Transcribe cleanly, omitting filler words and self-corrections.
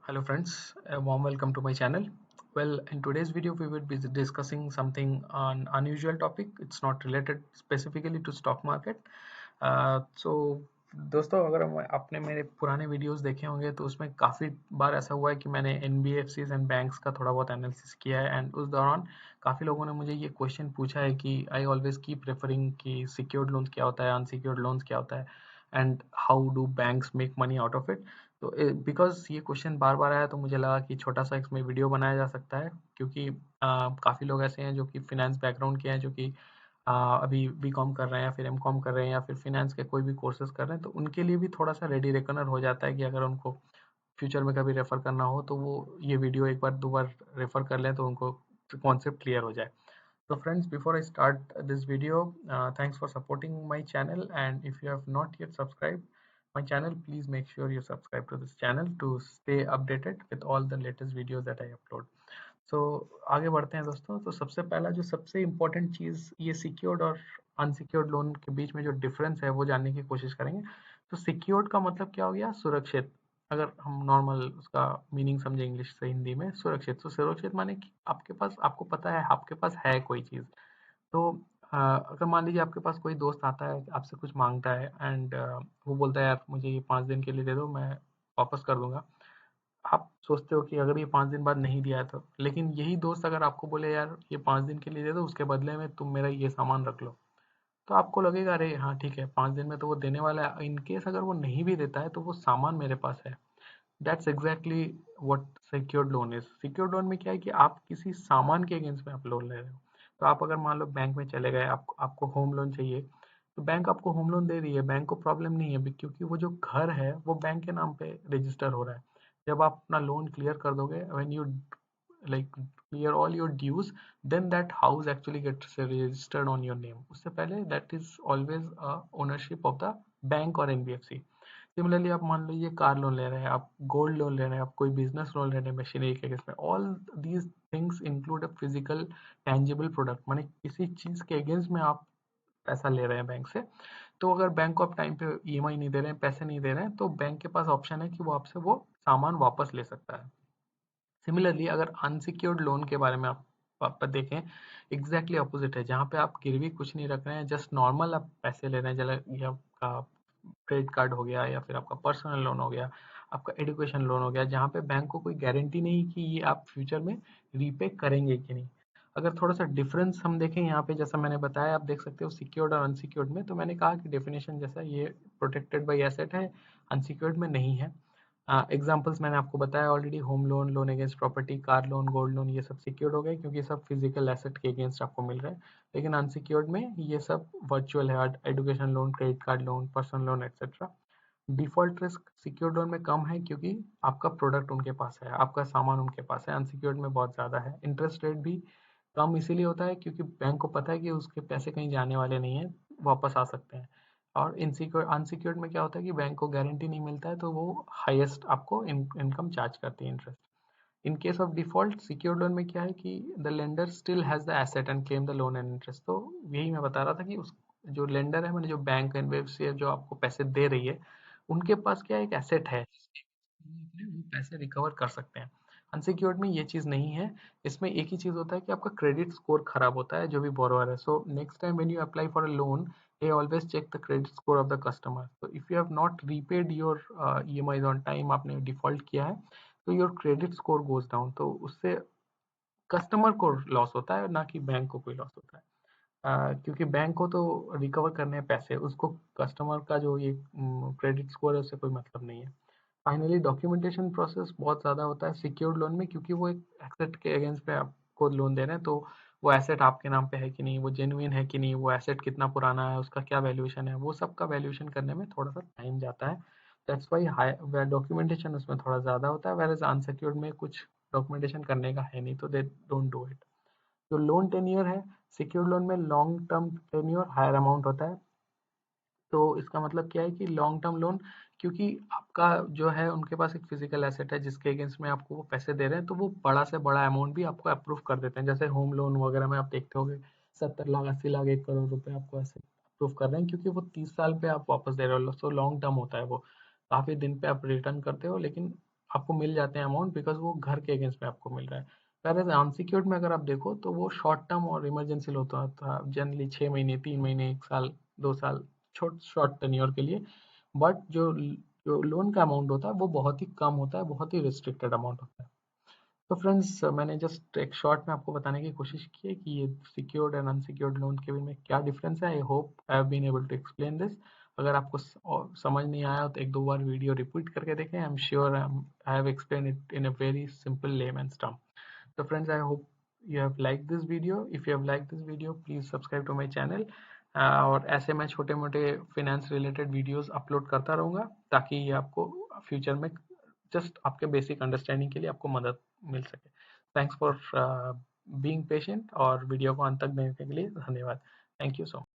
Hello friends, a warm welcome to my channel. Well, in today's video we will be discussing something on unusual topic. It's not related specifically to stock market. So दोस्तों अगर आपने मेरे पुराने videos देखे होंगे तो उसमें काफ़ी बार ऐसा हुआ है कि मैंने NBFCs एंड बैंक्स का थोड़ा बहुत एनालिसिस किया है एंड उस दौरान काफ़ी लोगों ने मुझे ये क्वेश्चन पूछा है कि आई ऑलवेज कीप रेफरिंग कि सिक्योर्ड लोन्स क्या होता है, अनसिक्योर्ड लोन्स क्या होता है and how do banks make money out of it. तो बिकॉज ये क्वेश्चन बार बार आया तो मुझे लगा कि छोटा सा इसमें वीडियो बनाया जा सकता है क्योंकि काफ़ी लोग ऐसे हैं जो कि फिनेंस बैकग्राउंड के हैं जो कि अभी बीकॉम कर रहे हैं या फिर एमकॉम कर रहे हैं या फिर फिनेंस के कोई भी कोर्सेज कर रहे हैं तो उनके लिए भी थोड़ा सा रेडी रेकनर हो जाता है कि अगर उनको फ्यूचर में कभी रेफर करना हो तो वो ये वीडियो एक बार दो बार रेफर कर लें तो उनको कॉन्सेप्ट क्लियर हो जाए। So friends, before I start this video, thanks for supporting my channel, and if you have not yet subscribed my channel, please make sure you subscribe to this channel to stay updated with all the latest videos that I upload. So आगे बढ़ते हैं दोस्तों। तो सबसे पहला जो सबसे important चीज़ ये सिक्योर्ड और अनसिक्योर्ड लोन के बीच में जो डिफरेंस है वो जानने की कोशिश करेंगे। तो सिक्योर्ड का मतलब क्या हो गया? सुरक्षित। अगर हम नॉर्मल उसका मीनिंग समझे इंग्लिश से हिंदी में, सुरक्षित। तो सुरक्षित माने कि आपके पास, आपको पता है आपके पास है कोई चीज़। तो अगर मान लीजिए आपके पास कोई दोस्त आता है आपसे कुछ मांगता है एंड वो बोलता है यार मुझे ये 5 दिन के लिए दे दो, मैं वापस कर दूंगा। आप सोचते हो कि अगर ये 5 दिन बाद नहीं दिया है तो, लेकिन यही दोस्त अगर आपको बोले यार ये 5 दिन के लिए दे दो, उसके बदले में तुम मेरा ये सामान रख लो, तो आपको लगेगा अरे हाँ ठीक है, 5 दिन में तो वो देने वाला है। इन केस अगर वो नहीं भी देता है तो वो सामान मेरे पास है। That's exactly what secured loan is. Secured loan में क्या है कि आप किसी सामान के अगेंस्ट में आप लोन ले रहे हो। तो आप अगर मान लो बैंक में चले गए, आपको होम लोन चाहिए, तो बैंक आपको होम लोन दे रही है, बैंक को प्रॉब्लम नहीं है क्योंकि वो जो घर है वो बैंक के नाम पे रजिस्टर हो रहा है। जब आप अपना लोन क्लियर कर दोगे, when you like clear all your dues, then that house actually gets registered on your name। उससे पहले that is always ownership of the bank और NBFC। सिमिलरली आप मान लीजिए कार लोन ले रहे हैं, आप गोल्ड लोन ले रहे हैं, आप कोई बिजनेस लोन ले रहे हैं मशीनरी के अगेंस्ट में, all these things include a physical tangible product, माने किसी चीज के अगेंस्ट में आप पैसा ले रहे हैं बैंक से। तो अगर बैंक को आप टाइम पे EMI नहीं दे रहे हैं, पैसे नहीं दे रहे हैं, तो बैंक के पास ऑप्शन है कि वो आपसे वो सामान वापस ले सकता है। सिमिलरली अगर अनसिक्योर्ड लोन के बारे में आप देखें, एग्जैक्टली अपोजिट है, जहाँ पे आप गिरवी कुछ नहीं रख रहे हैं, जस्ट नॉर्मल आप पैसे ले रहे हैं। जैसे ये आपका क्रेडिट कार्ड हो गया या फिर आपका पर्सनल लोन हो गया, आपका एजुकेशन लोन हो गया, जहाँ पे बैंक को कोई गारंटी नहीं कि ये आप फ्यूचर में रीपे करेंगे कि नहीं। अगर थोड़ा सा डिफरेंस हम देखें यहाँ पे, जैसा मैंने बताया, आप देख सकते हो सिक्योर्ड और अनसिक्योर्ड में, तो मैंने कहा कि डेफिनेशन जैसा ये प्रोटेक्टेड बाई एसेट है, अनसिक्योर्ड में नहीं है। एग्जाम्पल्स मैंने आपको बताया already, home loan, loan against property, car loan, gold loan, ये सब सिक्योर्ड हो गए क्योंकि सब फिजिकल एसेट के अगेंस्ट आपको मिल रहा है। लेकिन अनसिक्योर्ड में ये सब वर्चुअल है, education loan, credit card loan, personal loan etcetera. Default risk secured loan में कम है क्योंकि आपका प्रोडक्ट उनके पास है, आपका सामान उनके पास है। अनसिक्योर्ड में बहुत ज़्यादा है। इंटरेस्ट रेट भी कम इसीलिए होता है क्योंकि बैंक को पता है कि उसके पैसे कहीं जाने वाले नहीं हैं, वापस आ सकते हैं। और इनसिक्योर अनसिक्योर्ड में क्या होता है कि बैंक को गारंटी नहीं मिलता है, तो वो हाईएस्ट आपको इनकम चार्ज करती है, interest. In case of default secured loan में क्या है कि the lender still has the asset and claim the loan and interest. तो यही मैं बता रहा था कि उस जो लेंडर है, मैंने जो बैंक एनबीएफसी है जो आपको पैसे दे रही है, उनके पास क्या एक एसेट है, वो पैसे रिकवर कर सकते हैं। अनसिक्योर्ड में ये चीज़ नहीं है। इसमें एक ही चीज़ होता है कि आपका क्रेडिट स्कोर खराब होता है जो भी बोरोअर है। So next time when you apply for a loan, they always check the credit score of the customer। so if you have not repaid your EMIs on time, आपने default किया है, तो your credit score goes down, तो उससे customer को loss होता है, ना कि बैंक को कोई लॉस होता है। क्योंकि बैंक को तो रिकवर करने हैं पैसे, उसको कस्टमर का जो ये क्रेडिट स्कोर है उससे कोई मतलब नहीं है। फाइनली डॉक्यूमेंटेशन प्रोसेस बहुत ज़्यादा होता है सिक्योर्ड लोन में क्योंकि वो एक एसेट के अगेंस्ट पे आपको लोन दे रहे हैं। तो वो एसेट आपके नाम पे है कि नहीं, वो जेन्युइन है कि नहीं, वो एसेट कितना पुराना है, उसका क्या वैल्यूएशन है, वो सब का वैल्यूएशन करने में थोड़ा सा टाइम जाता है। दैट्स वाई हाई डॉक्यूमेंटेशन उसमें थोड़ा ज़्यादा होता है, वेयर अनसिक्योर्ड में कुछ डॉक्यूमेंटेशन करने का है नहीं, तो दे डोंट डू इट। जो लोन टेन्योर है, सिक्योर्ड लोन में long term tenure higher amount होता है। तो इसका मतलब क्या है कि लॉन्ग टर्म लोन, क्योंकि आपका जो है उनके पास एक फिजिकल एसेट है जिसके अगेंस्ट में आपको वो पैसे दे रहे हैं, तो वो बड़ा से बड़ा अमाउंट भी आपको अप्रूव कर देते हैं। जैसे होम लोन वगैरह में आप देखते होंगे 70 लाख, 80 लाख, 1 करोड़ रुपए आपको ऐसे अप्रूव कर रहे हैं क्योंकि वो 30 साल पे आप वापस दे रहे हो। सो लॉन्ग टर्म होता है वो, काफी दिन पे आप रिटर्न करते हो, लेकिन आपको मिल जाते हैं अमाउंट, बिकॉज वो घर के अगेंस्ट में आपको मिल रहा है। वैसे अनसिक्योर्ड में अगर आप देखो तो वो शॉर्ट टर्म और इमरजेंसी होता था, जनरली 6 महीने, 3 महीने, 1 साल, 2 साल, शॉर्ट टेन्योर के लिए। बट जो लोन का अमाउंट होता है वो बहुत ही कम होता है, बहुत ही रिस्ट्रिक्टेड अमाउंट होता है। तो फ्रेंड्स, मैंने जस्ट एक शॉर्ट में आपको बताने की कोशिश की है कि ये सिक्योर्ड एंड अनसिक्योर्ड लोन के में क्या डिफरेंस है। I hope I have been able to explain this. अगर आपको समझ नहीं आया तो एक दो बार वीडियो रिपीट करके देखें। I am sure I have explain it in a very simple layman's term. So friends, I hope you have liked this video. If you have liked this video, please subscribe to my channel. और ऐसे मैं छोटे मोटे finance related videos upload करता रहूँगा, ताकि ये आपको फ्यूचर में जस्ट आपके बेसिक अंडरस्टैंडिंग के लिए आपको मदद मिल सके। थैंक्स फॉर बीइंग पेशेंट, और वीडियो को अंत तक देखने के लिए धन्यवाद। Thank you so much.